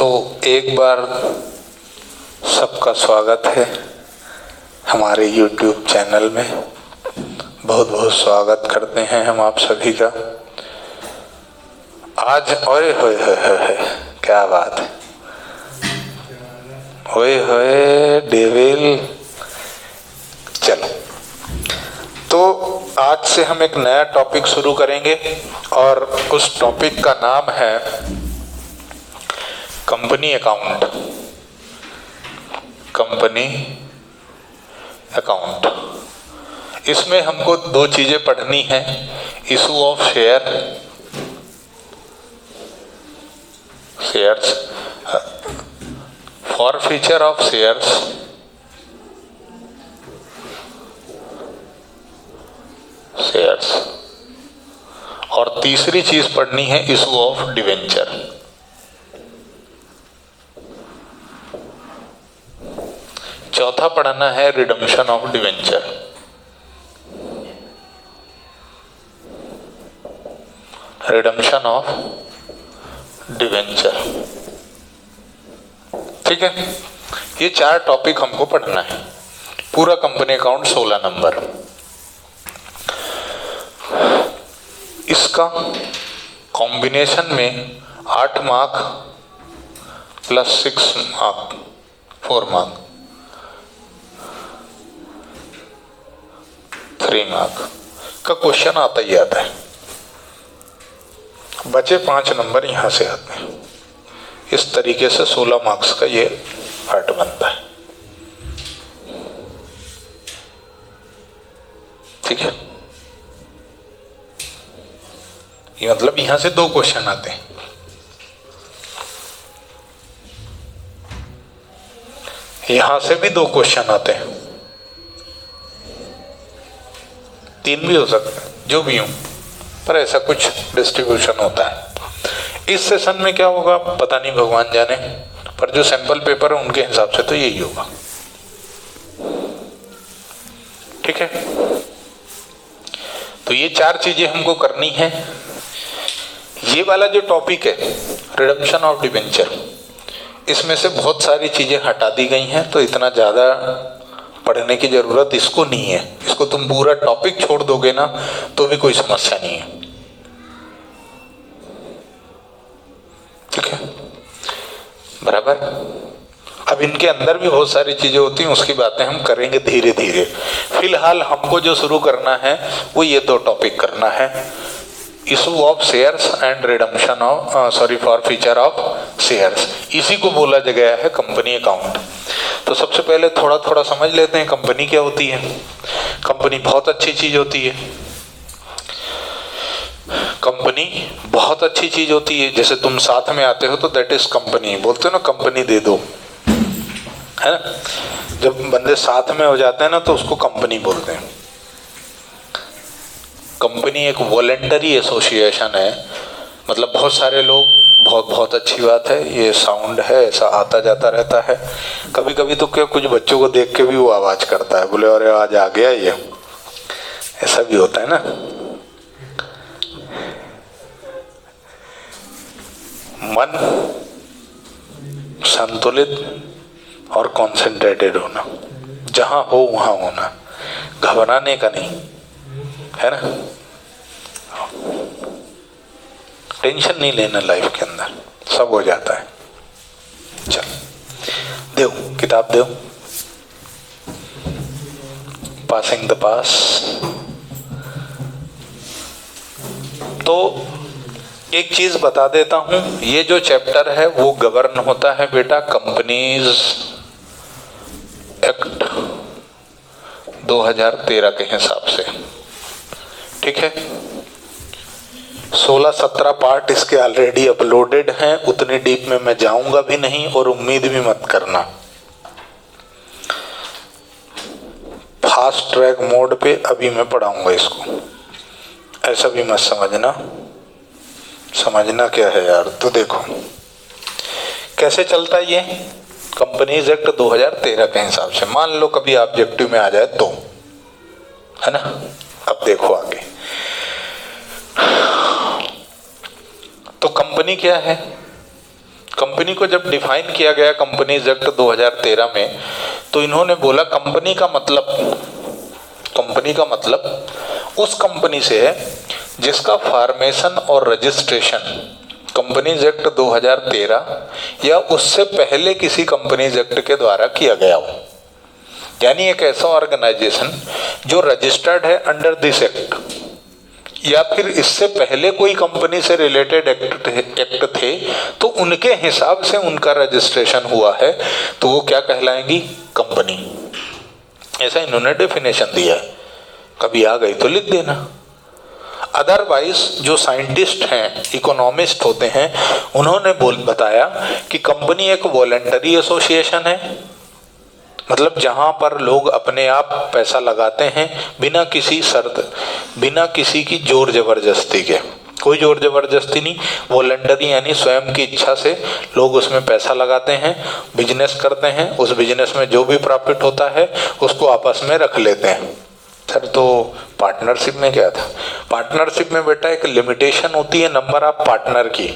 तो एक बार सबका स्वागत है हमारे YouTube चैनल में। बहुत बहुत स्वागत करते हैं हम आप सभी का। आज ओए होए होए क्या बात है, ओए होए डेविल। चलो, तो आज से हम एक नया टॉपिक शुरू करेंगे और उस टॉपिक का नाम है कंपनी अकाउंट। कंपनी अकाउंट, इसमें हमको दो चीजें पढ़नी है। Issue of shares, forfeiture of shares, और तीसरी चीज पढ़नी है इशू ऑफ डिवेंचर। चौथा पढ़ना है redemption of debenture. Redemption of debenture, ठीक है। ये चार टॉपिक हमको पढ़ना है। पूरा कंपनी अकाउंट 16 नंबर। इसका कॉम्बिनेशन में 8 mark plus 6 mark 4 mark 3 mark का क्वेश्चन आता ही आता है। बचे 5 नंबर यहां से आते हैं। इस तरीके से 16 मार्क्स का ये पार्ट बनता है, ठीक है। ये मतलब यहां से 2 क्वेश्चन आते हैं। यहां से भी 2 क्वेश्चन आते हैं, 3 भी हो सकते हैं, जो भी हो, पर ऐसा कुछ डिस्ट्रीब्यूशन होता है। इस सेशन में क्या होगा पता नहीं, भगवान जाने, पर जो सैंपल पेपर है उनके हिसाब से तो यही होगा, ठीक है। तो ये 4 चीजें हमको करनी है। ये वाला जो टॉपिक है रिडम्पशन ऑफ डिवेंचर, इसमें से बहुत सारी चीजें हटा दी गई हैं, तो इतना ज्यादा पढ़ने की जरूरत इसको नहीं है। इसको तुम पूरा टॉपिक छोड़ दोगे ना तो भी कोई समस्या नहीं है, ठीक है, बराबर। अब इनके अंदर भी बहुत सारी चीजें होती हैं, उसकी बातें हम करेंगे धीरे धीरे। फिलहाल हमको जो शुरू करना है वो ये 2 टॉपिक करना है, issue of shares and redemption of forfeiture of shares. इसी को बोला गया है कंपनी अकाउंट। तो सबसे पहले थोड़ा थोड़ा समझ लेते हैं कंपनी क्या होती है। कंपनी बहुत अच्छी चीज होती है। कंपनी बहुत अच्छी चीज होती है। जैसे तुम साथ में आते हो तो दैट इज कंपनी, बोलते हो ना कंपनी दे दो, है ना। जब बंदे साथ में हो जाते हैं ना तो उसको कंपनी बोलते हैं। कंपनी एक वॉलेंटरी एसोसिएशन है, मतलब बहुत सारे लोग, बहुत अच्छी बात है। ये साउंड है ऐसा आता जाता रहता है। कभी कभी तो क्या कुछ बच्चों को देख के भी वो आवाज करता है, बोले अरे आज आ गया ये, ऐसा भी होता है ना। मन संतुलित और कॉन्सेंट्रेटेड होना, जहां हो वहां होना, घबराने का नहीं, है ना। टेंशन नहीं लेना लाइफ के अंदर, सब हो जाता है। चल देव, किताब देव, पासिंग द पास। तो एक चीज बता देता हूं, ये जो चैप्टर है वो गवर्न होता है बेटा कंपनीज एक्ट 2013 के हिसाब से, ठीक है। 16-17 पार्ट इसके ऑलरेडी अपलोडेड हैं। उतनी डीप में मैं जाऊंगा भी नहीं और उम्मीद भी मत करना। फास्ट ट्रैक मोड पे अभी मैं पढ़ाऊंगा इसको, ऐसा भी मत समझना। समझना क्या है यार। तो देखो कैसे चलता है ये कंपनीज एक्ट 2013 के हिसाब से। मान लो कभी ऑब्जेक्टिव में आ जाए तो, है ना। अब देखो आगे, तो कंपनी क्या है? कंपनी को जब डिफाइन किया गया कंपनीज एक्ट 2013 में, तो इन्होंने बोला कंपनी का मतलब उस कंपनी से है जिसका फॉर्मेशन और रजिस्ट्रेशन कंपनीज एक्ट 2013 या उससे पहले किसी कंपनीज एक्ट के द्वारा किया गया हो। यानी एक ऐसा ऑर्गेनाइजेशन जो रजिस्टर्ड है अंडर दिस एक्ट, या फिर इससे पहले कोई कंपनी से रिलेटेड एक्ट थे तो उनके हिसाब से उनका रजिस्ट्रेशन हुआ है, तो वो क्या कहलाएंगी? कंपनी। ऐसा इन्होंने डेफिनेशन दिया है, कभी आ गई तो लिख देना। अदरवाइज जो साइंटिस्ट हैं, इकोनॉमिस्ट होते हैं, उन्होंने बताया कि कंपनी एक वॉलंटरी एसोसिएशन है, मतलब जहां पर लोग अपने आप पैसा लगाते हैं बिना किसी शर्त, बिना किसी की जोर जबरदस्ती के। कोई जोर जबरदस्ती नहीं, वॉलंटरी यानी स्वयं की इच्छा से लोग उसमें पैसा लगाते हैं, बिजनेस करते हैं, उस बिजनेस में जो भी प्रॉफिट होता है उसको आपस में रख लेते हैं। सर तो पार्टनरशिप में क्या था? पार्टनरशिप में बेटा एक लिमिटेशन होती है नंबर ऑफ पार्टनर की,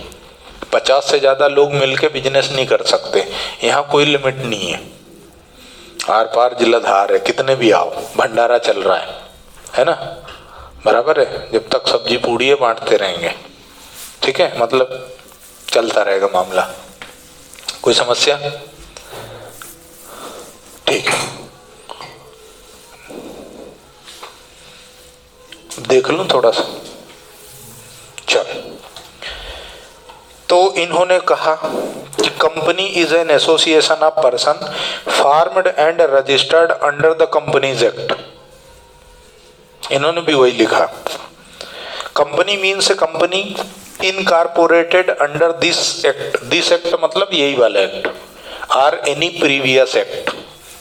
50 से ज़्यादा लोग मिलके बिजनेस नहीं कर सकते। यहाँ कोई लिमिट नहीं है, आर पार जिलाधार है, कितने भी आओ, भंडारा चल रहा है ना, बराबर है। जब तक सब्जी पूड़ी है बांटते रहेंगे, ठीक है, मतलब चलता रहेगा मामला, कोई समस्या? ठीक है, देख लूं थोड़ा सा। चल, तो इन्होंने कहा कि company is an association of person formed and registered under the companies act. इन्होंने भी वही लिखा, company means a company incorporated under this act. This act मतलब यही वाला act, or any previous act.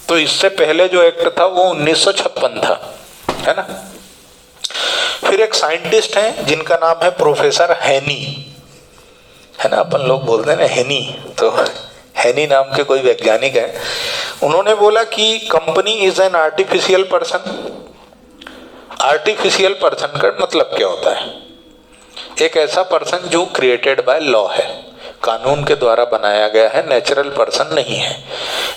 तो इससे पहले जो एक्ट था वो 1956 था, है ना। फिर एक साइंटिस्ट हैं जिनका नाम है प्रोफेसर हैनी, है ना, अपन लोग बोलते हैं ना हैनी, तो हैनी नाम के कोई वैज्ञानिक है। उन्होंने बोला कि company is an artificial person. Artificial person का मतलब क्या होता है? एक ऐसा पर्सन जो क्रिएटेड बाय लॉ है, कानून के द्वारा बनाया गया है, नेचुरल पर्सन नहीं है,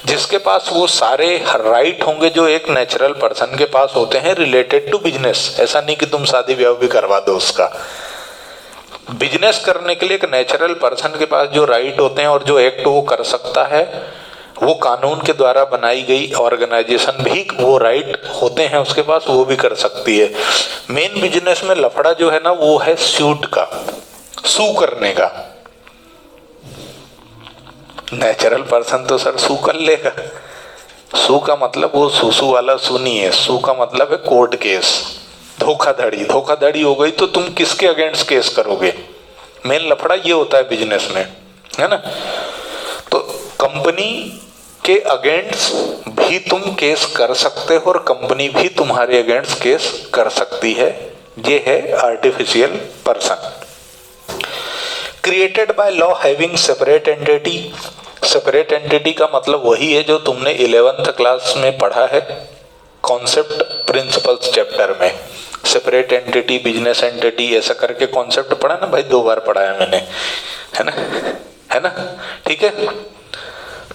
जिसके पास वो सारे राइट होंगे जो एक नेचुरल पर्सन के पास होते हैं रिलेटेड टू बिजनेस। ऐसा नहीं कि तुम शादी ब्याह भी करवा दो उसका। बिजनेस करने के लिए एक नेचुरल पर्सन के पास जो राइट होते हैं और जो एक्ट वो कर सकता है, वो कानून के द्वारा बनाई गई ऑर्गेनाइजेशन भी वो राइट होते हैं उसके पास, वो भी कर सकती है। मेन बिजनेस में लफड़ा जो है ना वो है सूट का, सू करने का। नेचुरल पर्सन तो सर सू कर लेगा। सू का मतलब वो सुसु वाला सू नहीं है, सू का मतलब है कोर्ट केस, धोखाधड़ी। धोखाधड़ी हो गई तो तुम किसके अगेंस्ट केस करोगे? मेन लफड़ा ये होता है बिजनेस में, है ना। तो कंपनी के अगेंस्ट भी तुम केस कर सकते हो और कंपनी भी तुम्हारे अगेंस्ट केस कर सकती है। ये है artificial person. Created by law having separate entity. Separate entity का मतलब वही है जो तुमने 11th क्लास में पढ़ा है कॉन्सेप्ट प्रिंसिपल्स चैप्टर में। सेपरेट एंटिटी, बिजनेस एंटिटी, ऐसा करके कॉन्सेप्ट पढ़ा ना भाई, 2 बार पढ़ा है मैंने, है ना, है ना, ठीक है।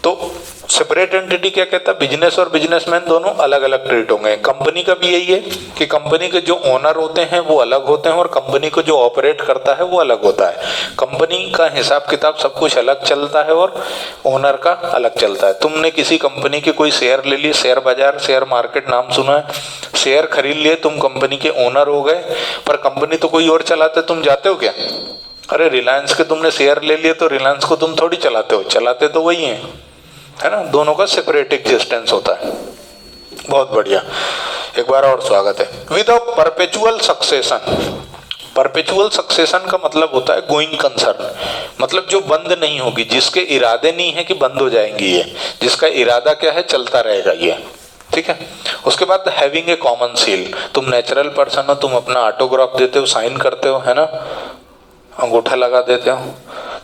तो सेपरेट एंटिटी क्या कहता है? बिजनेस और बिजनेसमैन दोनों अलग अलग ट्रीट होंगे। कंपनी का भी यही है कि कंपनी के जो ओनर होते हैं वो अलग होते हैं और कंपनी को जो ऑपरेट करता है वो अलग होता है। कंपनी का हिसाब किताब सब कुछ अलग चलता है और ओनर का अलग चलता है। तुमने किसी कंपनी के कोई शेयर ले लिए, शेयर बाजार, शेयर मार्केट नाम सुना है, शेयर खरीद लिए, तुम कंपनी के ओनर हो गए, पर कंपनी तो कोई और चलाते, तुम जाते हो क्या? अरे रिलायंस के तुमने शेयर ले लिए तो रिलायंस को तुम थोड़ी चलाते हो, चलाते तो वही है ना। दोनों का सेपरेट एग्जिस्टेंस होता है। बहुत बढ़िया, एक बार और स्वागत है। With a perpetual succession. Perpetual succession का मतलब होता है गोइंग कंसर्न, मतलब जो बंद नहीं होगी, जिसके इरादे नहीं है कि बंद हो जाएंगी ये, जिसका इरादा क्या है, चलता रहेगा ये, ठीक है। उसके बाद हैविंग ए कॉमन सील। तुम नेचुरल पर्सन हो, तुम अपना ऑटोग्राफ देते हो, साइन करते हो, है ना, अंगूठा लगा देते हो,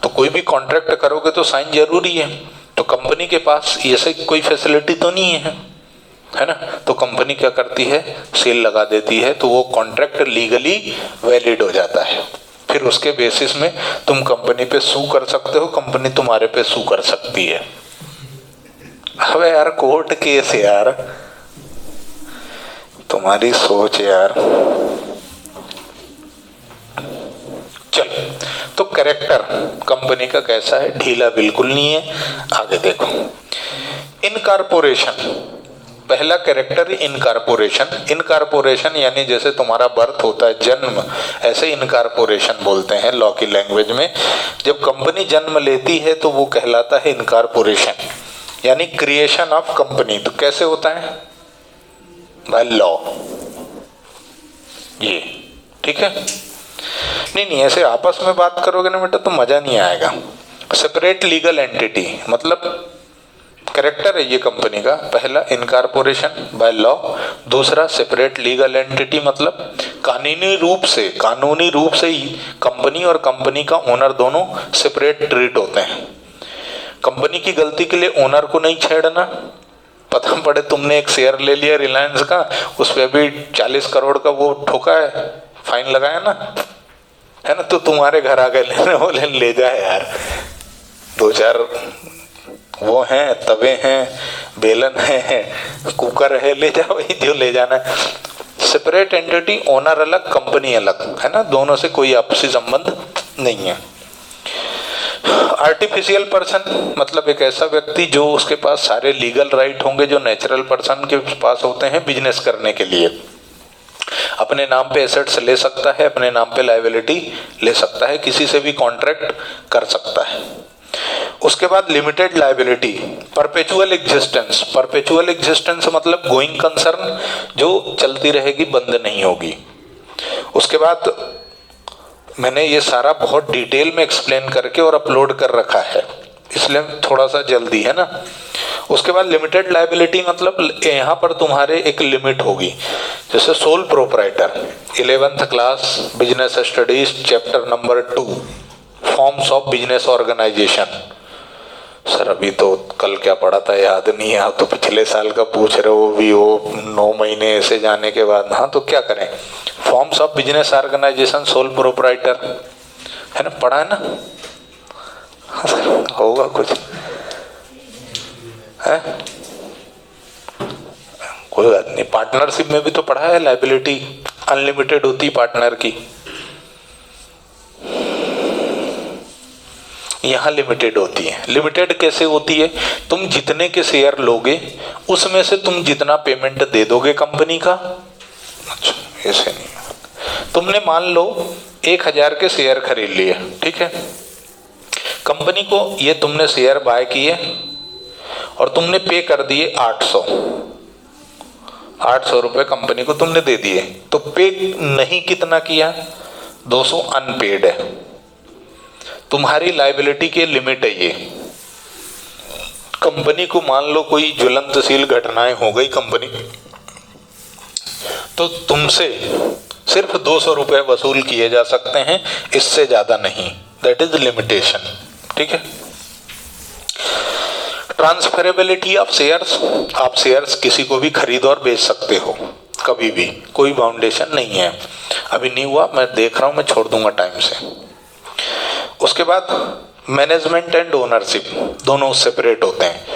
तो कोई भी कॉन्ट्रैक्ट करोगे तो साइन जरूरी है। तो कंपनी के पास ये से कोई फैसिलिटी तो नहीं है ना, तो कंपनी क्या करती है, सील लगा देती है, तो वो कॉन्ट्रैक्ट लीगली वैलिड हो जाता है। फिर उसके बेसिस में तुम कंपनी पे सू कर सकते हो, कंपनी तुम्हारे पे सू कर सकती है। अबे यार कोर्ट केस यार, तुम्हारी सोच यार। चल, तो कैरेक्टर कंपनी का कैसा है? ढीला बिल्कुल नहीं है। आगे देखो, इनकॉर्पोरेशन। पहला कैरेक्टर इनकॉर्पोरेशन। इनकॉर्पोरेशन यानी जैसे तुम्हारा बर्थ होता है, जन्म, ऐसे इनकॉर्पोरेशन बोलते हैं लॉ की लैंग्वेज में। जब कंपनी जन्म लेती है तो वो कहलाता है इनकॉर्पोरेशन, यानी क्रिएशन ऑफ कंपनी। तो कैसे होता है भाई? लॉ, ये ठीक है। नहीं, ऐसे आपस में बात करोगे ना बेटा तो मजा नहीं आएगा। सेपरेट लीगल एंटिटी मतलब कैरेक्टर है ये कंपनी का। पहला इनकॉर्पोरेशन बाय लॉ, दूसरा सेपरेट लीगल एंटिटी मतलब कानूनी रूप से ही कंपनी और कंपनी का ओनर दोनों सेपरेट ट्रीट होते हैं। कंपनी की गलती के लिए ओनर को नहीं छेड़ना। पता पड़े तुमने एक शेयर ले लिया रिलायंस का, उस पर भी 40 करोड़ का वो ठोका है, फाइन लगाया ना, है ना, तो तुम्हारे घर आ गए लेने वाले, ले जाए यार, 2-4 वो हैं, तवे हैं, बेलन है, कुकर है, ले जाओ वही जो ले जाना है। सेपरेट एंटिटी, ओनर अलग, कंपनी अलग, है ना, दोनों से कोई आपसी संबंध नहीं है। आर्टिफिशियल पर्सन मतलब एक ऐसा व्यक्ति जो उसके पास सारे लीगल राइट होंगे जो नेचुरल पर्सन के पास होते हैं बिजनेस करने के लिए। अपने नाम पे एसेट्स ले सकता है, अपने नाम पे लायबिलिटी ले सकता है, किसी से भी कॉन्ट्रैक्ट कर सकता है। उसके बाद limited liability, perpetual existence. Perpetual existence मतलब गोइंग कंसर्न, जो चलती रहेगी, बंद नहीं होगी। उसके बाद मैंने ये सारा बहुत डिटेल में एक्सप्लेन करके और अपलोड कर रखा है, इसलिए थोड़ा सा जल्दी है ना। उसके बाद लिमिटेड लायबिलिटी मतलब यहाँ पर तुम्हारे एक लिमिट होगी, जैसे sole proprietor, 11th class business studies chapter number 2 forms of business organisation. Sir अभी तो कल क्या पढ़ा था याद नहीं है, आप तो पिछले साल का पूछ रहे हो भी, वो 9 महीने ऐसे जाने के बाद। हाँ तो क्या करें, forms of business organisation, sole proprietor, है ना, पढ़ा है ना? होगा कुछ है, कोई बात नहीं। पार्टनरशिप में भी तो पढ़ा है, लायबिलिटी अनलिमिटेड होती पार्टनर की, यहाँ लिमिटेड होती है। लिमिटेड कैसे होती है? तुम जितने के शेयर लोगे उसमें से तुम जितना पेमेंट दे दोगे कंपनी का। अच्छा, ऐसे नहीं, तुमने मान लो 1000 के शेयर खरीद लिए, ठीक है, कंपनी को ये तुमने शेयर बाय किए और तुमने पे कर दिए 800 रुपए कंपनी को तुमने दे दिए, तो पे नहीं कितना किया, 200 अनपेड है। तुम्हारी लायबिलिटी की लिमिट है ये। कंपनी को मान लो कोई ज्वलंतशील घटनाएं हो गई कंपनी, तो तुमसे सिर्फ 200 रुपए वसूल किए जा सकते हैं, इससे ज्यादा नहीं। दैट इज लिमिटेशन, ठीक है। ट्रांसफरेबिलिटी ऑफ शेयर्स, आप शेयर्स किसी को भी खरीद और बेच सकते हो कभी भी, कोई बाउंडेशन नहीं है। अभी नहीं हुआ, मैं देख रहा हूं, मैं छोड़ दूंगा टाइम से। उसके बाद मैनेजमेंट एंड ओनरशिप दोनों सेपरेट होते हैं।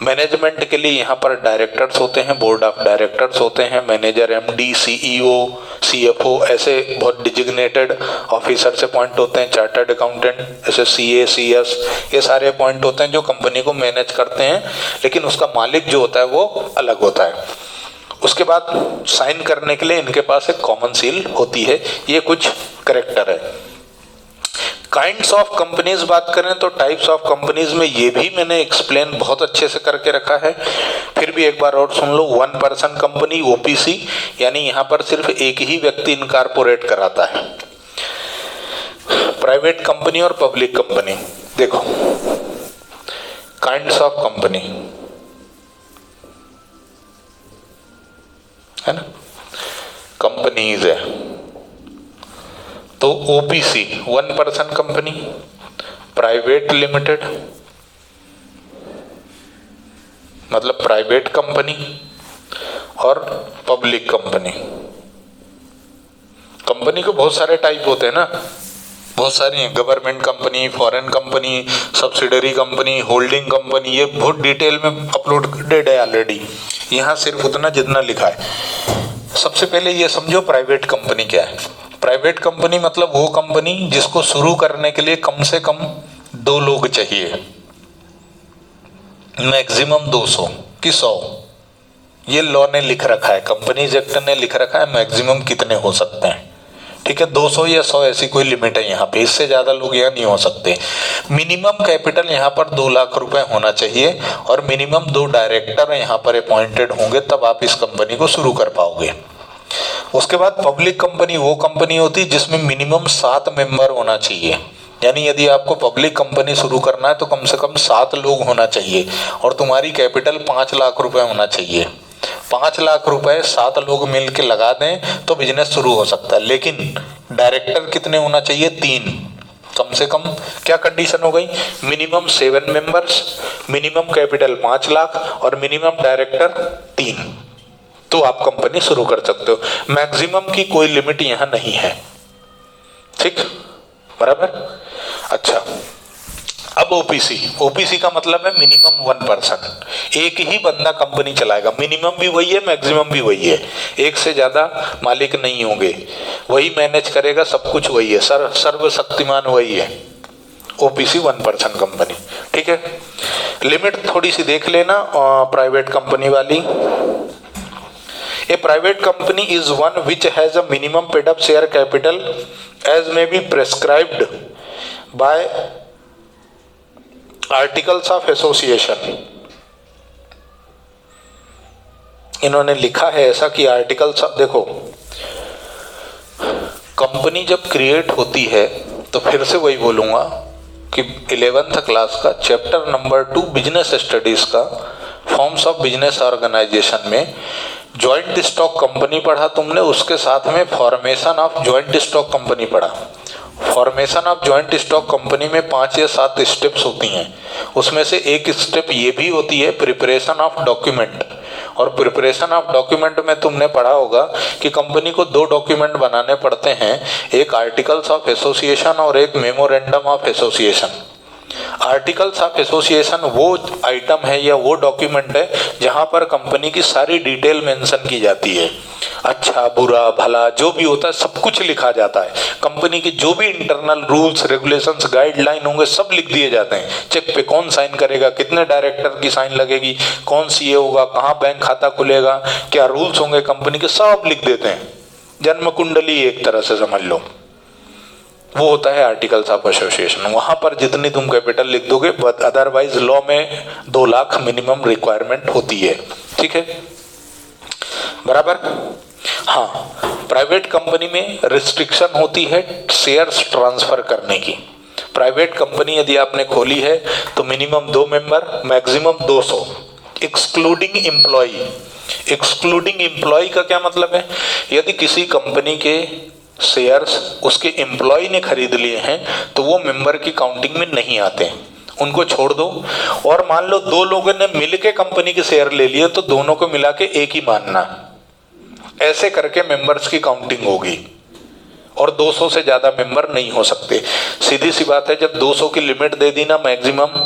मैनेजमेंट के लिए यहाँ पर डायरेक्टर्स होते हैं, बोर्ड ऑफ डायरेक्टर्स होते हैं, मैनेजर, एमडी, सीईओ, सीएफओ, ऐसे बहुत डिजिग्नेटेड ऑफिसर से अपॉइंट होते हैं, चार्टर्ड अकाउंटेंट, ऐसे सीए, सीएस, ये सारे अपॉइंट होते हैं जो कंपनी को मैनेज करते हैं, लेकिन उसका मालिक जो होता है वो अलग होता है। उसके बाद साइन करने के लिए इनके पास एक कॉमन सील होती है। ये कुछ कैरेक्टर है। काइंड्स ऑफ कंपनीज बात करें तो टाइप्स ऑफ कंपनीज में ये भी मैंने एक्सप्लेन बहुत अच्छे से करके रखा है, फिर भी एक बार और सुन लो। 1 पर्सन कंपनी, ओपीसी, यानी यहाँ पर सिर्फ एक ही व्यक्ति इनकॉर्पोरेट कराता है। प्राइवेट कंपनी और पब्लिक कंपनी, देखो काइंड्स ऑफ कंपनी है ना, कंपनीज है, तो OPC 1 person company, private limited मतलब प्राइवेट कंपनी, और पब्लिक कंपनी। कंपनी को बहुत सारे टाइप होते हैं ना, बहुत सारी हैं, government company, foreign company, subsidiary company, holding company, ये बहुत डिटेल में अपलोडेड है ऑलरेडी। यहाँ सिर्फ उतना जितना लिखा है। सबसे पहले ये समझो प्राइवेट कंपनी क्या है। प्राइवेट कंपनी मतलब वो कंपनी जिसको शुरू करने के लिए कम से कम 2 लोग चाहिए, मैक्सिमम 200 कि 100। ये लॉ ने लिख रखा है, कंपनीज एक्ट ने लिख रखा है मैक्सिमम कितने हो सकते हैं, ठीक है। 200 या 100 ऐसी कोई लिमिट है यहाँ पे, इससे ज्यादा लोग यहाँ नहीं हो सकते। मिनिमम कैपिटल यहाँ पर 2 लाख रुपए होना चाहिए और मिनिमम 2 डायरेक्टर यहाँ पर अपॉइंटेड होंगे, तब आप इस कंपनी को शुरू कर पाओगे। उसके बाद पब्लिक कंपनी वो कंपनी होती है जिसमें मिनिमम 7 मेंबर होना चाहिए। यानी यदि आपको पब्लिक कंपनी शुरू करना है तो कम से कम 7 लोग होना चाहिए और तुम्हारी कैपिटल 5 लाख रुपए होना चाहिए। 5 लाख रुपए 7 लोग मिल के लगा दें तो बिजनेस शुरू हो सकता है। लेकिन डायरेक्टर कितने होना चाहिए? 3 कम से कम। क्या कंडीशन हो गई? Minimum 7 members, minimum capital 5 lakh और मिनिमम डायरेक्टर 3, तो आप कंपनी शुरू कर सकते हो। मैक्सिमम की कोई लिमिट यहाँ नहीं है, ठीक, बराबर। अच्छा, अब ओपीसी। ओपीसी का मतलब है मिनिमम 1 पर्सन, एक ही बंदा कंपनी चलाएगा। मिनिमम भी वही है, मैक्सिमम भी वही है, एक से ज्यादा मालिक नहीं होंगे, वही मैनेज करेगा, सब कुछ वही है, सर्वशक्तिमान वही है। ओपीसी 1 पर्सन कंपनी, ठीक है। लिमिट थोड़ी सी देख लेना प्राइवेट कंपनी वाली। A private company is one which has a minimum paid up share capital as may be prescribed by Articles of Association। इन्होंने लिखा है ऐसा कि आर्टिकल्स, देखो कंपनी जब क्रिएट होती है तो फिर से वही बोलूंगा कि 11th क्लास का चैप्टर नंबर 2 बिजनेस स्टडीज का फॉर्म्स ऑफ बिजनेस ऑर्गेनाइजेशन में ज्वाइंट स्टॉक कंपनी पढ़ा तुमने, उसके साथ में formation of joint stock company पढ़ा। Formation of joint stock company में 5 या 7 स्टेप्स होती हैं, उसमें से एक स्टेप ये भी होती है प्रिपरेशन ऑफ डॉक्यूमेंट। और प्रिपरेशन ऑफ डॉक्यूमेंट में तुमने पढ़ा होगा कि कंपनी को 2 डॉक्यूमेंट बनाने पड़ते हैं, एक आर्टिकल्स ऑफ एसोसिएशन और एक memorandum of association. Articles of association वो आइटम है या वो डॉक्यूमेंट है जहां पर कंपनी की सारी डिटेल मेंशन की जाती है, अच्छा बुरा भला जो भी होता है सब कुछ लिखा जाता है। कंपनी की जो भी इंटरनल रूल्स रेगुलेशंस गाइडलाइन होंगे सब लिख दिए जाते हैं। चेक पे कौन साइन करेगा, कितने डायरेक्टर की साइन लगेगी, कौन सीए होगा, कहाँ बैंक खाता खुलेगा, क्या रूल्स होंगे कंपनी के, सब लिख देते हैं। जन्म कुंडली एक तरह से समझ लो, वो होता है आर्टिकल्स ऑफ एसोसिएशन। वहां पर जितनी तुम कैपिटल लिख दोगे, अदरवाइज लॉ में 2 लाख मिनिमम रिक्वायरमेंट होती है, ठीक है, बराबर। हाँ, प्राइवेट कंपनी में रिस्ट्रिक्शन होती है शेयर्स ट्रांसफर करने की। प्राइवेट कंपनी यदि आपने खोली है तो minimum 2 member, maximum 200, excluding employee. Excluding employee का क्या मतलब है? यदि किसी कंपनी के शेयर्स उसके एम्प्लॉय ने खरीद लिए हैं तो वो मेंबर की काउंटिंग में नहीं आते, उनको छोड़ दो। और मान लो 2 लोगों ने मिलके कंपनी के शेयर ले लिए तो दोनों को मिला के एक ही मानना, ऐसे करके मेंबर्स की काउंटिंग होगी। और 200 से ज्यादा मेंबर नहीं हो सकते। सीधी सी बात है, जब 200 की लिमिट दे दी ना मैक्सिमम,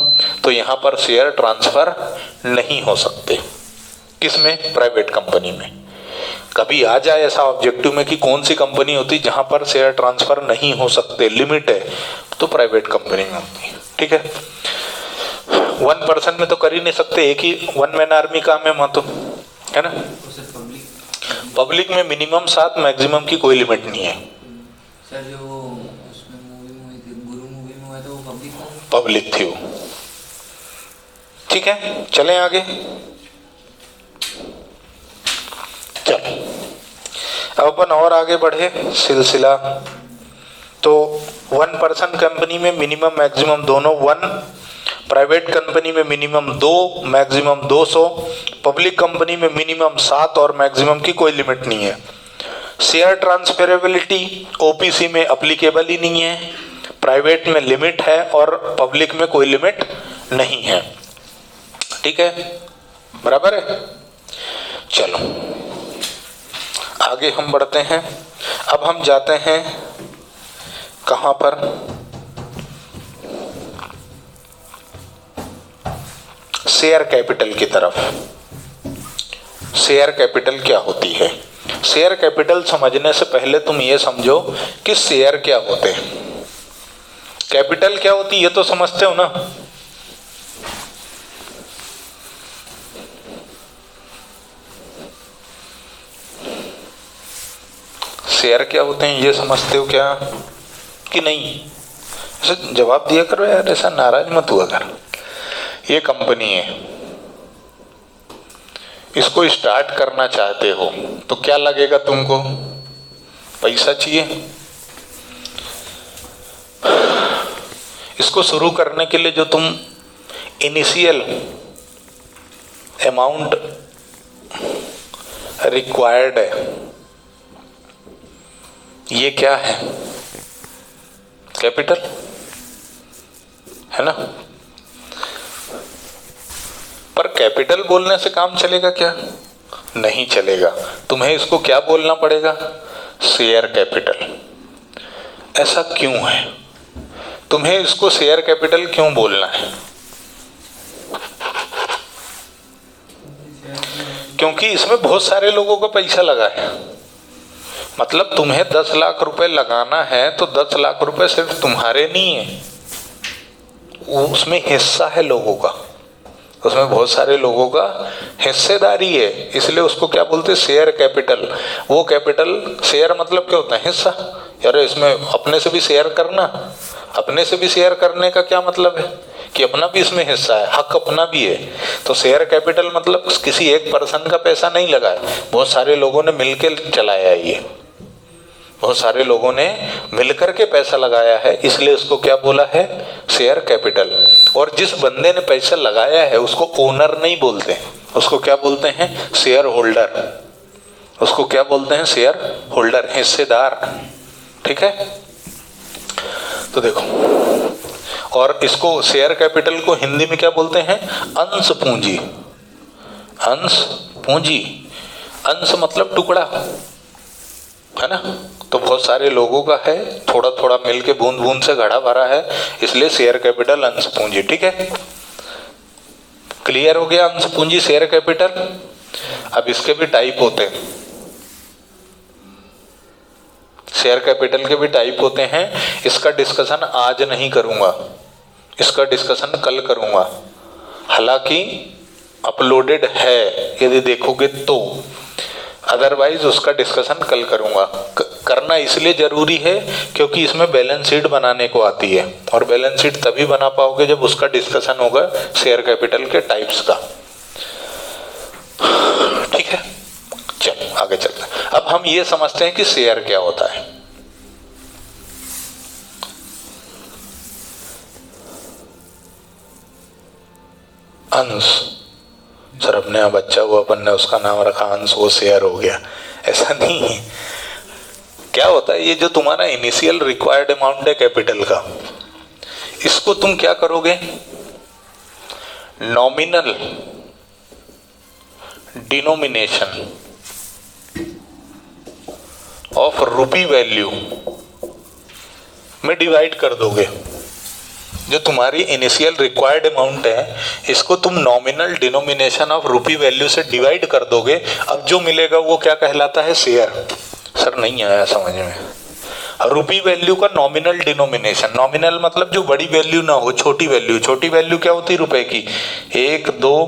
तो यहाँ पर शेयर ट्रांसफर नहीं हो सकते। किसमें? प्राइवेट कंपनी में। कभी आ जाए ऐसा ऑब्जेक्टिव में कि कौन सी कंपनी होती जहां पर शेयर ट्रांसफर नहीं हो सकते, लिमिट है, तो प्राइवेट कंपनी में होती है, ठीक है। 1 पर्सन में तो कर ही नहीं सकते, एक ही 1 मैन आर्मी काम है तो, है ना। पब्लिक में मिनिमम 7, मैक्सिमम की कोई लिमिट नहीं है। सर जो उसमें मूवी थी, गुरु मूवी में हुआ था, वो पब्लिक थी वो, ठीक है। चलें आगे, चलो अब अपन और आगे बढ़े सिलसिला। तो 1 पर्सन कंपनी में मिनिमम मैक्सिमम दोनों 1, प्राइवेट कंपनी में मिनिमम 2, मैक्सिमम 200, पब्लिक कंपनी में मिनिमम 7 और मैक्सिमम की कोई लिमिट नहीं है। शेयर ट्रांसफरेबिलिटी ओपीसी में अप्लीकेबल ही नहीं है, प्राइवेट में लिमिट है और पब्लिक में कोई लिमिट नहीं है, ठीक है, बराबर है। चलो आगे हम बढ़ते हैं। अब हम जाते हैं कहां पर? शेयर कैपिटल की तरफ। शेयर कैपिटल क्या होती है? शेयर कैपिटल समझने से पहले तुम ये समझो कि शेयर क्या होते हैं। कैपिटल क्या होती है ये तो समझते हो ना? शेयर क्या होते हैं ये समझते हो क्या कि नहीं? ऐसे जवाब दिया करो यार, ऐसा नाराज मत हुआ कर। ये कंपनी है, इसको स्टार्ट करना चाहते हो तो क्या लगेगा तुमको? पैसा चाहिए। इसको शुरू करने के लिए जो तुम इनिशियल अमाउंट रिक्वायर्ड है, ये क्या है? कैपिटल है ना? पर कैपिटल बोलने से काम चलेगा क्या? नहीं चलेगा। तुम्हें इसको क्या बोलना पड़ेगा? Share capital. ऐसा क्यों है? तुम्हें इसको शेयर कैपिटल क्यों बोलना है? क्योंकि इसमें बहुत सारे लोगों का पैसा लगा है। मतलब तुम्हें 10 लाख रुपए लगाना है तो 10 लाख रुपए सिर्फ तुम्हारे नहीं है, उसमें हिस्सा है लोगों का, उसमें बहुत सारे लोगों का हिस्सेदारी है, इसलिए उसको क्या बोलते हैं? Share capital. वो कैपिटल, शेयर मतलब क्या होता है? हिस्सा। यार इसमें अपने से भी शेयर करना, अपने से भी शेयर करने का क्या मतलब है कि अपना भी इसमें हिस्सा है, हक अपना भी है। तो शेयर कैपिटल मतलब किसी एक पर्सन का पैसा नहीं लगा है, बहुत सारे लोगों ने मिलकर चलाया है, ये बहुत सारे लोगों ने मिलकर के पैसा लगाया है, इसलिए उसको क्या बोला है? Share capital. और जिस बंदे ने पैसा लगाया है उसको ओनर नहीं बोलते, उसको क्या बोलते हैं? Share holder. उसको क्या बोलते हैं? शेयर होल्डर, हिस्सेदार। ठीक है? तो देखो, और इसको शेयर कैपिटल को हिंदी में क्या बोलते हैं? अंश पूंजी। अंश पूंजी, अंश मतलब टुकड़ा, है ना? तो बहुत सारे लोगों का है, थोड़ा थोड़ा मिलके बूंद बूंद से घड़ा भरा है, इसलिए शेयर कैपिटल अंश पूंजी। ठीक है, क्लियर हो गया? अंश पूंजी, शेयर कैपिटल। अब इसके भी टाइप होते हैं, शेयर कैपिटल के भी टाइप होते हैं। इसका डिस्कशन आज नहीं करूंगा, इसका डिस्कशन कल करूंगा। हालांकि अपलोडेड है यदि देखोगे तो, अदरवाइज उसका डिस्कशन कल करूंगा। करना इसलिए जरूरी है क्योंकि इसमें बैलेंस शीट बनाने को आती है, और बैलेंस शीट तभी बना पाओगे जब उसका डिस्कशन होगा शेयर कैपिटल के टाइप्स का। ठीक है, चलो आगे चलते हैं। अब हम ये समझते हैं कि शेयर क्या होता है। अंश, सर अपने यहाँ बच्चा हुआ, अपन ने उसका नाम रखा अंश, वो शेयर हो गया, ऐसा नहीं है। क्या होता है? ये जो तुम्हारा इनिशियल रिक्वायर्ड अमाउंट है कैपिटल का, इसको तुम क्या करोगे? Nominal denomination of rupee value में डिवाइड कर दोगे। जो तुम्हारी इनिशियल रिक्वायर्ड अमाउंट है, इसको तुम nominal denomination of rupee value से डिवाइड कर दोगे। अब जो मिलेगा वो क्या कहलाता है? शेयर। सर नहीं आया समझ में? रुपी वैल्यू का नॉमिनल डिनोमिनेशन, नॉमिनल मतलब जो बड़ी वैल्यू ना हो, छोटी वैल्यू। छोटी वैल्यू क्या होती है रुपए की? 1, 2,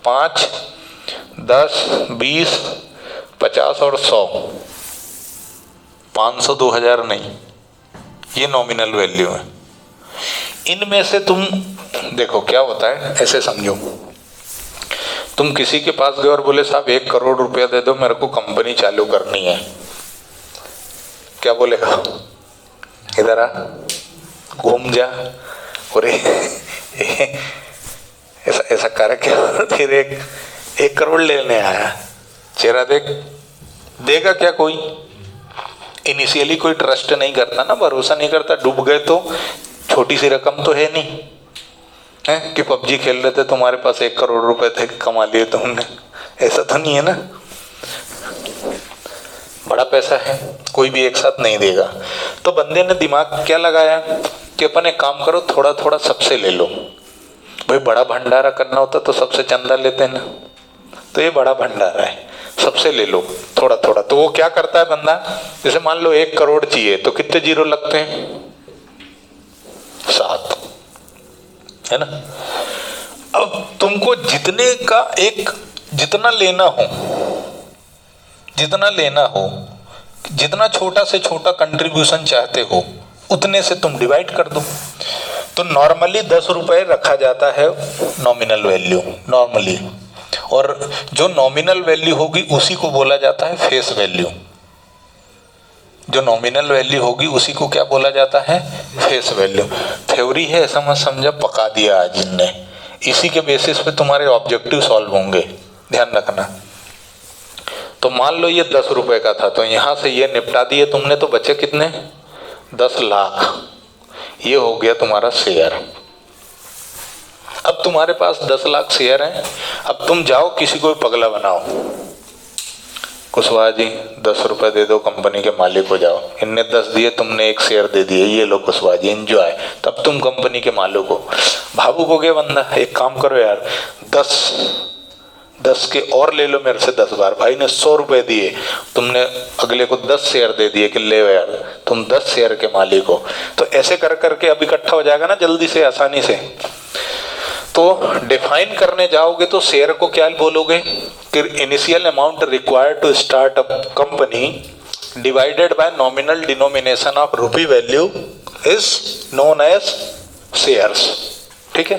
5, 10, 20, 50 और 100। 500, 2000 नहीं, ये नॉमिनल वैल्यू है। इनमें से तुम देखो क्या होता है, ऐसे समझो, तुम किसी के पास गए और बोले साहब 1 करोड़ रुपया दे दो, मेरे को कंपनी चालू करनी है। क्या बोलेगा? इधर आ, घूम जा, और ऐसा ऐसा कर क्या? फिर 1 करोड़ लेने आया, चेहरा देख, देगा क्या कोई? इनिशियली कोई ट्रस्ट नहीं करता ना, भरोसा नहीं करता। डूब गए तो छोटी सी रकम तो है नहीं है कि पबजी खेल रहे थे, तुम्हारे पास 1 करोड़ रुपए थे, कमा लिए तुमने, ऐसा तो नहीं है ना। बड़ा पैसा है, कोई भी एक साथ नहीं देगा। तो बंदे ने दिमाग क्या लगाया कि अपन एक काम करो, थोड़ा थोड़ा सबसे ले लो। भाई बड़ा भंडारा करना होता तो सबसे चंदा लेते ना, तो ये बड़ा भंडारा है, सबसे ले लो थोड़ा थोड़ा। तो वो क्या करता है बंदा, जैसे मान लो 1 करोड़ चाहिए तो कितने जीरो लगते हैं, 7, है ना। अब तुमको जितने का जितना लेना हो, जितना छोटा से छोटा कंट्रीब्यूशन चाहते हो उतने से तुम डिवाइड कर दो। तो नॉर्मली 10 रुपए रखा जाता है नॉमिनल वैल्यू नॉर्मली, और जो नॉमिनल वैल्यू होगी उसी को बोला जाता है फेस वैल्यू। जो नॉमिनल वैल्यू होगी उसी को क्या बोला जाता है, फेस वैल्यू। थ्योरी है, ऐसा मत समझा पका दिया आज इनने। इसी के बेसिस पे तुम्हारे ऑब्जेक्टिव सॉल्व होंगे, ध्यान रखना। तो मान लो ये 10 रुपए का था, तो यहां से ये निपटा दिए तुमने, तो बचे कितने, 10 लाख। ये हो गया तुम्हारा शेयर। अब तुम्हारे पास 10 लाख शेयर हैं। अब तुम जाओ किसी को पगला बनाओ, कुशवाहा जी 10 रुपए दे दो, कंपनी के मालिक हो जाओ। इनने 10 दिए, तुमने 1 शेयर दे दिए, ये लो कुशवाहा जी एंजॉय। तब तुम कंपनी के मालिक हो। भावुक हो गया बंदा, एक काम करो यार, 10 के और ले लो मेरे से 10 बार। भाई ने 100 रुपए दिए, तुमने अगले को 10 शेयर दे दिए कि ले यार तुम 10 शेयर के मालिक हो। तो ऐसे कर करके अब इकट्ठा हो जाएगा ना जल्दी से, आसानी से। तो डिफाइन करने जाओगे तो शेयर को क्या बोलोगे कि initial amount required to start a company divided by nominal denomination of rupee value is known as shares. ठीक है,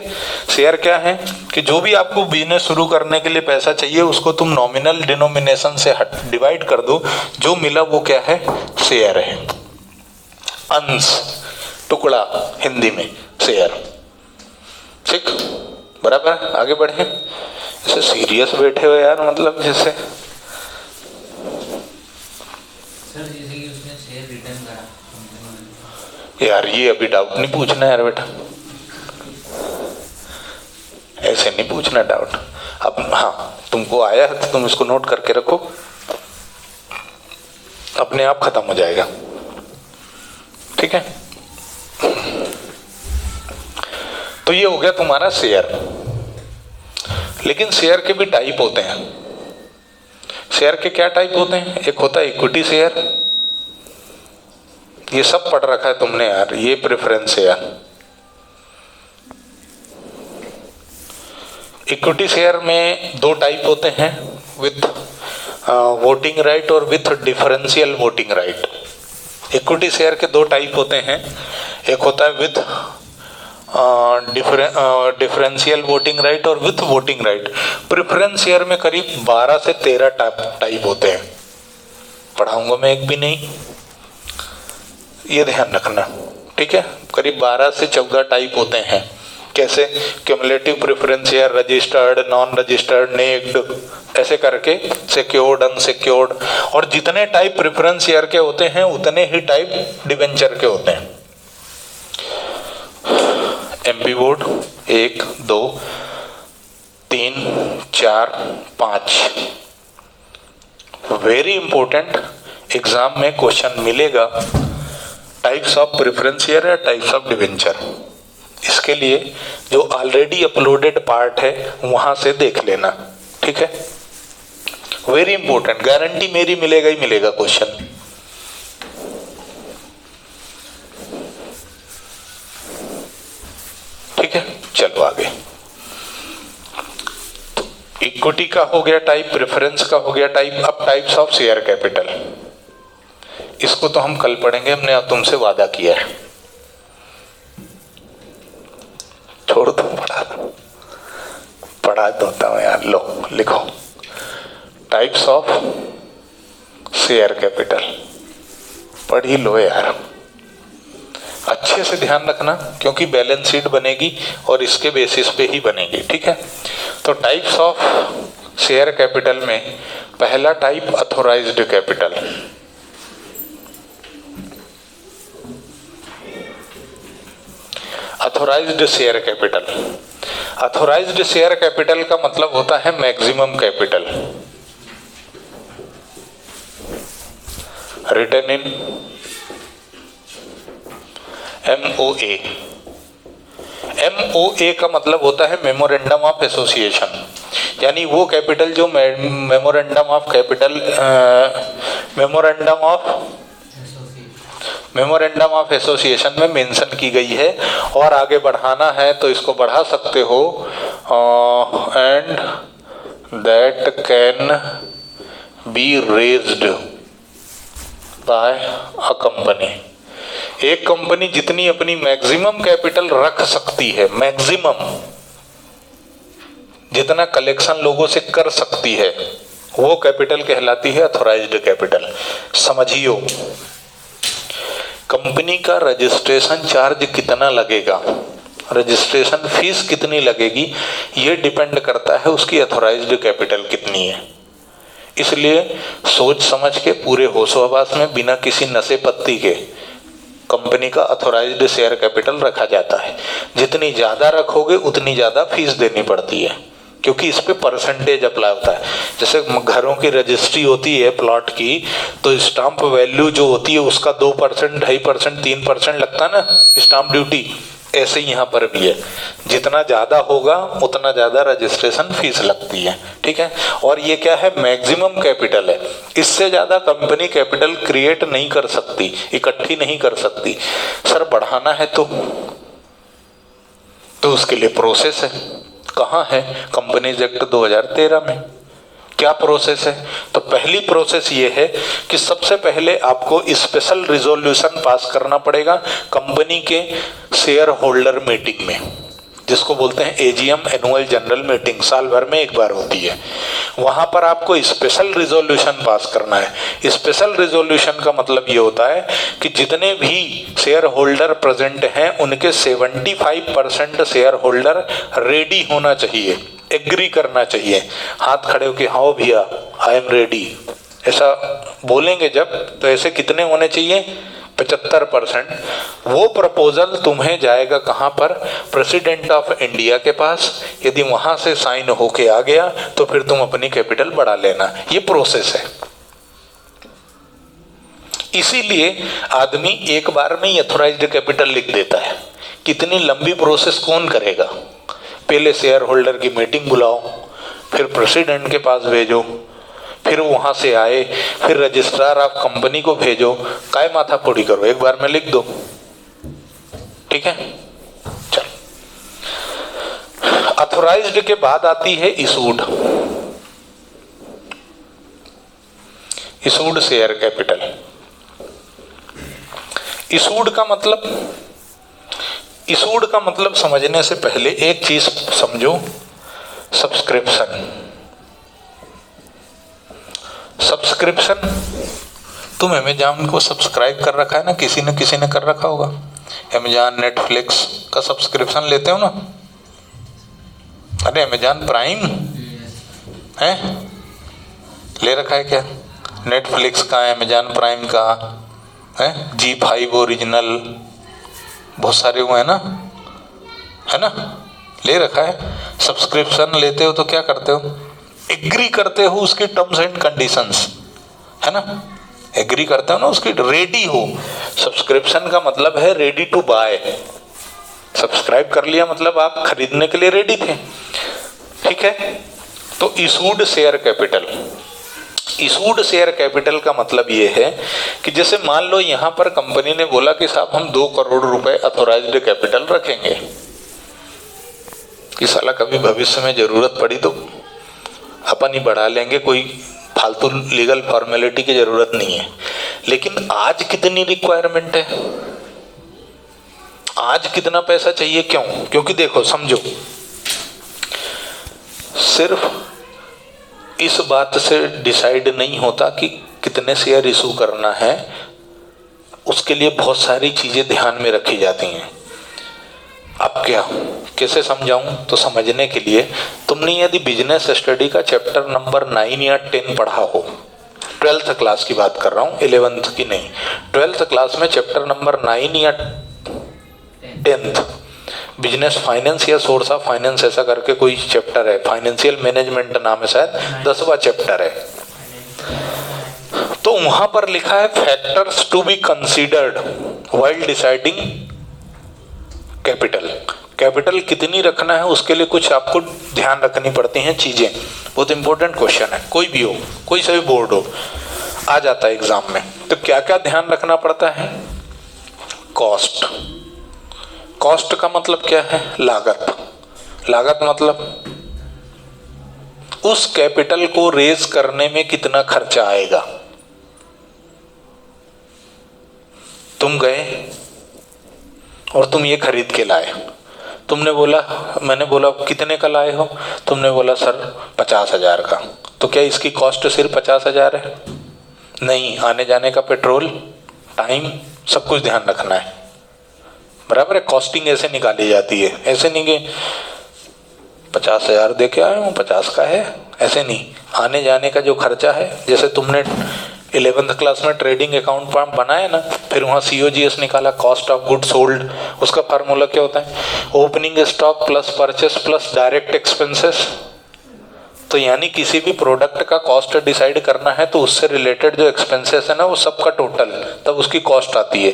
शेयर क्या है कि जो भी आपको बिजनेस शुरू करने के लिए पैसा चाहिए उसको तुम नॉमिनल डिनोमिनेशन से डिवाइड कर दो, जो मिला वो क्या है, शेयर है। अंश, टुकड़ा हिंदी में शेयर। ठीक, बराबर। आगे बढ़े। जैसे सीरियस बैठे हो यार, मतलब जैसे सर जैसे कि उसने शेयर रिटर्न करा कंपनी यार, ये अभी डाउट नहीं पूछना यार बेटा, ऐसे नहीं पूछना डाउट। अब हाँ, तुमको आया है तो तुम इसको नोट करके रखो, अपने आप खत्म हो जाएगा। ठीक है, तो ये हो गया तुम्हारा शेयर। लेकिन शेयर के भी टाइप होते हैं। शेयर के क्या टाइप होते हैं, एक होता है इक्विटी शेयर, ये सब पढ़ रखा है तुमने यार, ये प्रेफरेंस शेयर। इक्विटी शेयर में 2 टाइप होते हैं, विथ वोटिंग राइट और with differential voting right. Equity share के 2 टाइप होते हैं, एक होता है विथ डिफरेंशियल वोटिंग राइट और with voting right. Preference share में करीब 12 से 13 टाइप होते हैं, पढ़ाऊंगा मैं एक भी नहीं, ये ध्यान रखना। ठीक है, करीब 12 से 14 टाइप होते हैं। कैसे, cumulative preference share, registered, non registered, naked, ऐसे करके सिक्योर्ड, अनसिक्योर्ड। और जितने टाइप प्रेफरेंस शेयर के होते हैं उतने ही टाइप डिवेंचर के होते हैं। MP board 1 2 3 4 5 very important, exam में क्वेश्चन मिलेगा, टाइप्स ऑफ प्रेफरेंस शेयर या टाइप्स ऑफ डिवेंचर। इसके लिए जो ऑलरेडी अपलोडेड पार्ट है वहां से देख लेना। ठीक है, वेरी इंपॉर्टेंट, गारंटी मेरी मिलेगा ही मिलेगा क्वेश्चन। ठीक है, चलो आगे। तो इक्विटी का हो गया टाइप, प्रेफरेंस का हो गया टाइप। अब टाइप्स ऑफ शेयर कैपिटल, इसको तो हम कल पढ़ेंगे, हमने तुमसे वादा किया है। छोड़ दो, पढ़ा देता हूं यार, लो लिखो, टाइप्स ऑफ शेयर कैपिटल पढ़ ही लो यार, अच्छे से ध्यान रखना, क्योंकि बैलेंस शीट बनेगी और इसके बेसिस पे ही बनेगी। ठीक है, तो टाइप्स ऑफ शेयर कैपिटल में पहला type authorised capital. Authorised share capital, authorised share capital का मतलब होता है maximum capital. Written in MOA। MOA का मतलब होता है मेमोरेंडम ऑफ एसोसिएशन, यानी वो कैपिटल जो मेमोरेंडम ऑफ एसोसिएशन में मेंशन की गई है, और आगे बढ़ाना है तो इसको बढ़ा सकते हो, and that can be raised bye a company. एक कंपनी जितनी अपनी मैक्सिमम कैपिटल रख सकती है, मैक्सिमम जितना कलेक्शन लोगों से कर सकती है, वो कैपिटल कहलाती है अथॉराइज्ड कैपिटल। समझियो, कंपनी का रजिस्ट्रेशन चार्ज कितना लगेगा, रजिस्ट्रेशन फीस कितनी लगेगी, ये डिपेंड करता है उसकी अथॉराइज्ड कैपिटल कितनी है। इसलिए सोच समझ के पूरे होशो हवास में बिना किसी नशे पत्ती के कंपनी का अथॉराइज्ड शेयर कैपिटल रखा जाता है। जितनी ज़्यादा रखोगे उतनी ज़्यादा फीस देनी पड़ती है, क्योंकि इस पे परसेंटेज अप्लाई होता है। जैसे घरों की रजिस्ट्री होती है प्लॉट की, तो स्टाम्प वैल्यू जो होती है उसका 2%, 2.5%, 3% लगता है ना स्टाम्प ड्यूटी। ऐसे ही यहाँ पर भी है, जितना ज़्यादा होगा उतना ज़्यादा रजिस्ट्रेशन फीस लगती है। ठीक है, और ये क्या है, मैक्सिमम कैपिटल है, इससे ज़्यादा कंपनी कैपिटल क्रिएट नहीं कर सकती, इकट्ठी नहीं कर सकती। सर बढ़ाना है तो उसके लिए प्रोसेस है। कहाँ है, कंपनीज एक्ट 2013 में। क्या प्रोसेस है, तो पहली प्रोसेस ये है कि सबसे पहले आपको स्पेशल रिजोल्यूशन पास करना पड़ेगा कंपनी के शेयर होल्डर मीटिंग में, जिसको बोलते हैं AGM, एनुअल जनरल मीटिंग, साल भर में एक बार होती है। वहां पर आपको स्पेशल रिजोल्यूशन पास करना है। स्पेशल रिजोल्यूशन का मतलब ये होता है कि जितने भी शेयर होल्डर प्रेजेंट हैं उनके 75% शेयर होल्डर रेडी होना चाहिए, एग्री करना चाहिए, हाथ खड़े होके हाँ भैया आई एम रेडी, ऐसा बोलेंगे जब, तो ऐसे कितने होने चाहिए, 75%। वो प्रपोजल तुम्हें जाएगा कहाँ पर, प्रेसिडेंट ऑफ इंडिया के पास। यदि वहां से साइन होके आ गया तो फिर तुम अपनी कैपिटल बढ़ा लेना। ये प्रोसेस है। इसीलिए आदमी एक बार में ही अथॉराइज्ड कैपिटल लिख देता है। कितनी लंबी प्रोसेस कौन करेगा, पहले शेयर होल्डर की मीटिंग बुलाओ, फिर प्रेसिडेंट के पास भेजो, फिर वहां से आए, फिर रजिस्ट्रार ऑफ कंपनी को भेजो, काय माथा फोड़ी करो, एक बार में लिख दो। ठीक है, चल। अथॉराइज्ड के बाद आती है issued. Issued share capital. Issued का मतलब समझने से पहले एक चीज समझो, सब्सक्रिप्शन। तुम अमेज़न को सब्सक्राइब कर रखा है ना, किसी ने कर रखा होगा। अमेज़न, नेटफ्लिक्स का सब्सक्रिप्शन लेते हो ना। अरे अमेज़न प्राइम है, ले रखा है क्या? नेटफ्लिक्स का, अमेज़न प्राइम का है, G5 ओरिजिनल, बहुत सारे हुए हैं ना, है ना, ले रखा है। सब्सक्रिप्शन लेते हो तो क्या करते हो, एग्री करते हो उसकी टर्म्स एंड कंडीशंस, है ना, एग्री करते हो ना उसकी, रेडी हो। सब्सक्रिप्शन का मतलब है रेडी टू बाय। सब्सक्राइब कर लिया मतलब आप खरीदने के लिए रेडी थे। ठीक है, तो issued share capital. Issued share capital का मतलब ये है कि जैसे मान लो यहाँ पर कंपनी ने बोला कि साहब हम 2 करोड़ रुपए अथॉराइज्ड कैपिटल रखेंगे, कि साला कभी भविष्य में जरूरत पड़ी तो अपन ही बढ़ा लेंगे, कोई फालतू लीगल फॉर्मेलिटी की जरूरत नहीं है। लेकिन आज कितनी रिक्वायरमेंट है, आज कितना पैसा चाहिए, क्यों? क्योंकि देखो समझो, सिर्फ इस बात से डिसाइड नहीं होता कि कितने शेयर इशू करना है, उसके लिए बहुत सारी चीजें ध्यान में रखी जाती हैं। अब क्या कैसे समझाऊं, तो समझने के लिए तुमने यदि बिजनेस स्टडी का चैप्टर नंबर 9 या 10 पढ़ा हो, 12th क्लास की बात कर रहा हूं, 11th की नहीं, 12th क्लास में चैप्टर नंबर 9 या 10th बिजनेस फाइनेंस या सोर्स ऑफ फाइनेंस ऐसा करके कोई चैप्टर है, फाइनेंशियल मैनेजमेंट नाम है शायद, 10वां चैप्टर है। तो वहां पर लिखा है factors to be considered while deciding capital. Capital कितनी रखना है उसके लिए कुछ आपको ध्यान रखनी पड़ती हैं चीजें। बहुत इंपॉर्टेंट क्वेश्चन है, कोई भी हो, कोई सा भी बोर्ड हो, आ जाता है एग्जाम में। तो क्या क्या ध्यान रखना पड़ता है? कॉस्ट। कॉस्ट का मतलब क्या है? लागत। लागत मतलब उस कैपिटल को रेज करने में कितना खर्चा आएगा। तुम गए और तुम ये खरीद के लाए, तुमने बोला, मैंने बोला कितने का लाए हो, तुमने बोला सर 50,000 का। तो क्या इसकी कॉस्ट सिर्फ 50,000 है? नहीं, आने जाने का पेट्रोल, टाइम, सब कुछ ध्यान रखना है। बराबर है। कॉस्टिंग ऐसे निकाली जाती है, ऐसे नहीं कि 50,000 दे के आया हूँ 50 का है, ऐसे नहीं। आने जाने का जो खर्चा है, जैसे तुमने 11th क्लास में ट्रेडिंग अकाउंट बनाया ना, फिर वहाँ COGS निकाला, कॉस्ट ऑफ गुड सोल्ड। उसका फार्मूला क्या होता है? Opening stock plus purchase plus direct expenses. तो यानी किसी भी प्रोडक्ट का कॉस्ट डिसाइड करना है तो उससे रिलेटेड जो एक्सपेंसेस है ना, वो सबका टोटल, तब उसकी कॉस्ट आती है।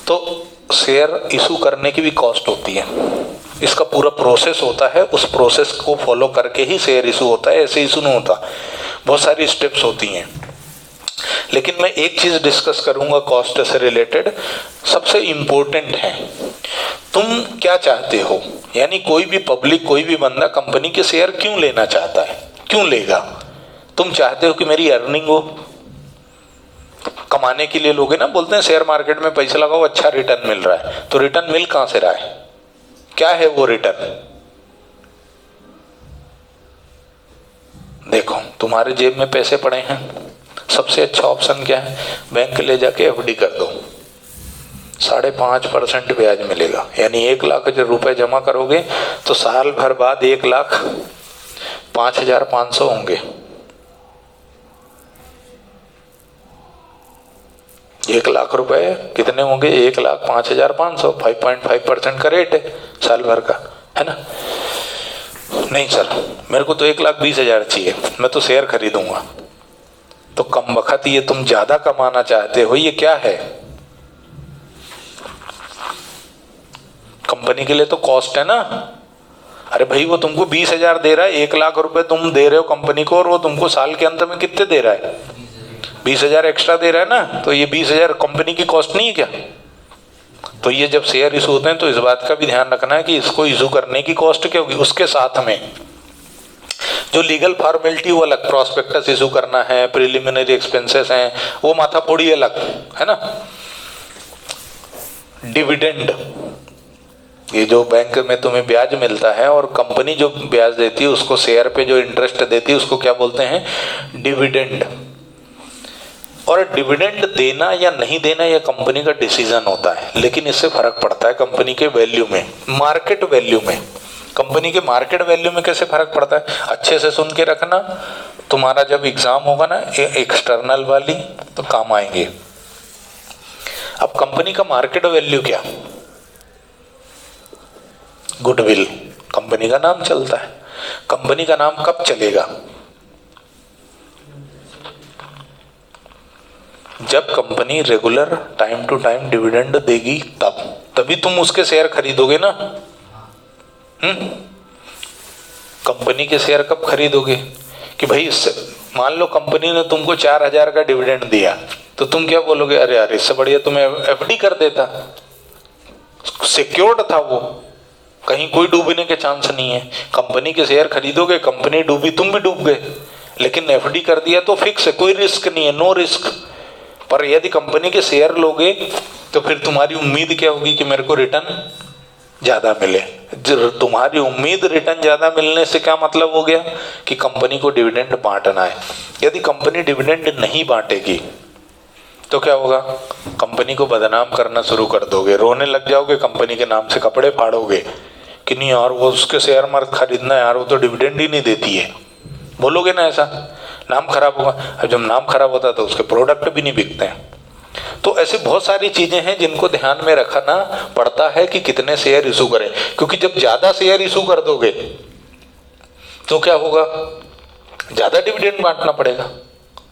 तो शेयर इशू करने की भी कॉस्ट होती है, इसका पूरा प्रोसेस होता है, उस प्रोसेस को फॉलो करके ही शेयर इशू होता है, ऐसे इशू नहीं होता, बहुत सारी स्टेप्स होती हैं। लेकिन मैं एक चीज डिस्कस करूंगा कॉस्ट से रिलेटेड, सबसे इंपॉर्टेंट है, तुम क्या चाहते हो। यानी कोई भी पब्लिक, कोई भी बंदा कंपनी के शेयर क्यों लेना चाहता है, क्यों लेगा? तुम चाहते हो कि मेरी अर्निंग हो, कमाने के लिए लोगे ना। बोलते हैं शेयर मार्केट में पैसा लगाओ अच्छा रिटर्न मिल रहा है, तो रिटर्न मिल कहां से रहा है? क्या है वो रिटर्न? देखो, तुम्हारे जेब में पैसे पड़े हैं, सबसे अच्छा ऑप्शन क्या है? बैंक ले जाके FD कर दो, 5.5% ब्याज मिलेगा। यानी 1,00,000 रुपए जमा करोगे तो साल भर बाद 1,05,500 होंगे। 1,00,000 रुपए कितने होंगे? 1,05,500, 5.5% का रेट है साल भर का, है ना? नहीं सर, मेरे को तो 1,20,000 चाहिए, मैं तो शेयर खरीदूंगा। तो कम वक्त ये तुम ज्यादा कमाना चाहते हो, ये क्या है? कंपनी के लिए तो कॉस्ट है ना। अरे भाई, वो तुमको 20,000 दे रहा है, 1,00,000 रुपए तुम दे रहे हो कंपनी को, और वो तुमको साल के अंत में कितने दे रहा है? 20,000 एक्स्ट्रा दे रहा है ना। तो ये 20,000 कंपनी की कॉस्ट नहीं है क्या? तो ये जब शेयर इशू होते हैं तो इस बात का भी ध्यान रखना है कि इसको इशू करने की कॉस्ट क्या होगी। उसके साथ में जो लीगल फॉर्मेलिटी वो अलग, प्रोस्पेक्टस इशू करना है, प्रिलिमिनरी एक्सपेंसेस हैं, वो माथापोड़ी अलग, है ना। डिविडेंड, ये जो बैंक में तुम्हें ब्याज मिलता है और कंपनी जो ब्याज देती है उसको शेयर पे जो इंटरेस्ट देती है उसको क्या बोलते हैं? डिविडेंड। और डिविडेंड देना या नहीं देना यह कंपनी का डिसीजन होता है, लेकिन इससे फर्क पड़ता है कंपनी के वैल्यू में, मार्केट वैल्यू में। कंपनी के मार्केट वैल्यू में कैसे फर्क पड़ता है? अच्छे से सुन के रखना, तुम्हारा जब एग्जाम होगा ना एक्सटर्नल वाली, तो काम आएंगे। अब कंपनी का मार्केट वैल्यू क्या? गुडविल, कंपनी का नाम चलता है। कंपनी का नाम कब चलेगा? जब company regular time to time dividend देगी, तभी तुम उसके शेयर खरीदोगे ना। कंपनी के शेयर कब खरीदोगे? कि भाई इससे, मान लो कंपनी ने तुमको 4,000 का डिविडेंड दिया, तो तुम क्या बोलोगे? अरे यार, इससे बढ़िया तुम्हें FD कर देता, सिक्योर्ड था वो, कहीं कोई डूबने के चांस नहीं है। कंपनी के शेयर खरीदोगे, कंपनी डूबी तुम भी डूब गए, लेकिन FD कर दिया तो फिक्स है, कोई रिस्क नहीं है, नो रिस्क। पर यदि कंपनी के शेयर लोगे तो फिर तुम्हारी उम्मीद क्या होगी? कि मेरे को रिटर्न ज्यादा मिले। तुम्हारी उम्मीद रिटर्न ज्यादा मिलने से क्या मतलब हो गया? कि कंपनी को डिविडेंड बांटना है। यदि कंपनी डिविडेंड नहीं बांटेगी तो क्या होगा? कंपनी को बदनाम करना शुरू कर दोगे, रोने लग जाओगे, कंपनी के नाम से कपड़े फाड़ोगे कि नहीं यार वो उसके शेयर मत खरीदना यार, वो तो डिविडेंड ही नहीं देती है, बोलोगे ना ऐसा, नाम खराब होगा। अब जब नाम खराब होता है तो उसके प्रोडक्ट भी नहीं बिकते हैं। तो ऐसी बहुत सारी चीजें हैं जिनको ध्यान में रखना पड़ता है कि कितने शेयर इशू करें, क्योंकि जब ज्यादा शेयर इशू कर दोगे तो क्या होगा? ज्यादा डिविडेंड बांटना पड़ेगा,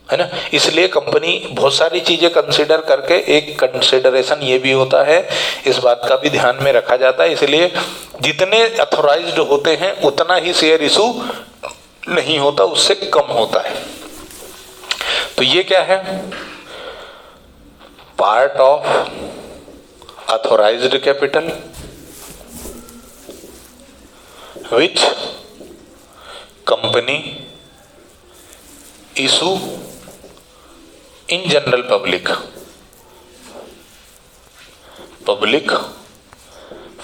है ना। इसलिए कंपनी बहुत सारी चीजें कंसिडर करके, एक कंसिडरेशन ये भी होता है, इस बात का भी ध्यान में रखा जाता है, इसलिए जितने अथॉराइज्ड होते हैं उतना ही शेयर इशू नहीं होता, उससे कम होता है। तो ये क्या है, part of authorised capital which company issue in general public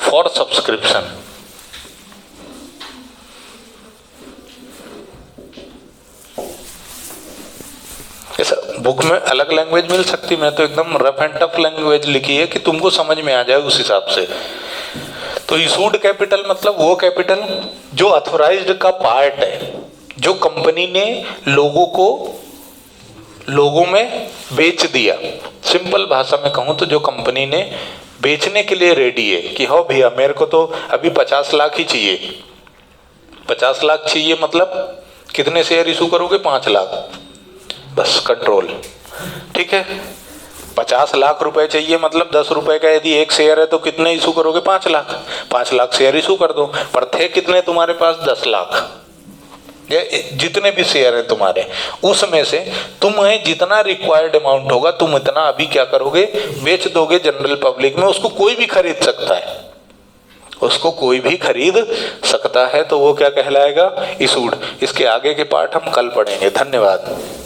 for subscription। ऐसा बुक में अलग लैंग्वेज मिल सकती, मैं तो एकदम रफ एंड टफ लैंग्वेज लिखी है कि तुमको समझ में आ जाए उस हिसाब से। तो इशूड कैपिटल मतलब वो कैपिटल जो अथॉराइज्ड का पार्ट है, जो कंपनी ने लोगों में बेच दिया। सिंपल भाषा में कहूं तो जो कंपनी ने बेचने के लिए रेडी है कि हाँ भैया मेरे को तो अभी 50 लाख ही चाहिए। 50 लाख चाहिए मतलब कितने शेयर इशू करोगे? 5 लाख, बस कंट्रोल, ठीक है। 50 लाख रुपए चाहिए मतलब 10 रुपए का यदि एक शेयर है तो कितने इशू करोगे? 5 लाख। 5 लाख शेयर इशू कर दो, पर थे कितने तुम्हारे पास? 10 लाख। जितने भी शेयर है तुम्हारे, उसमें से तुम्हें जितना रिक्वायर्ड अमाउंट होगा तुम इतना अभी क्या करोगे? बेच दोगे जनरल पब्लिक में। उसको कोई भी खरीद सकता है, उसको कोई भी खरीद सकता है, तो वो क्या कहलाएगा? इशूड। इसके आगे के पार्ट हम कल पढ़ेंगे। धन्यवाद।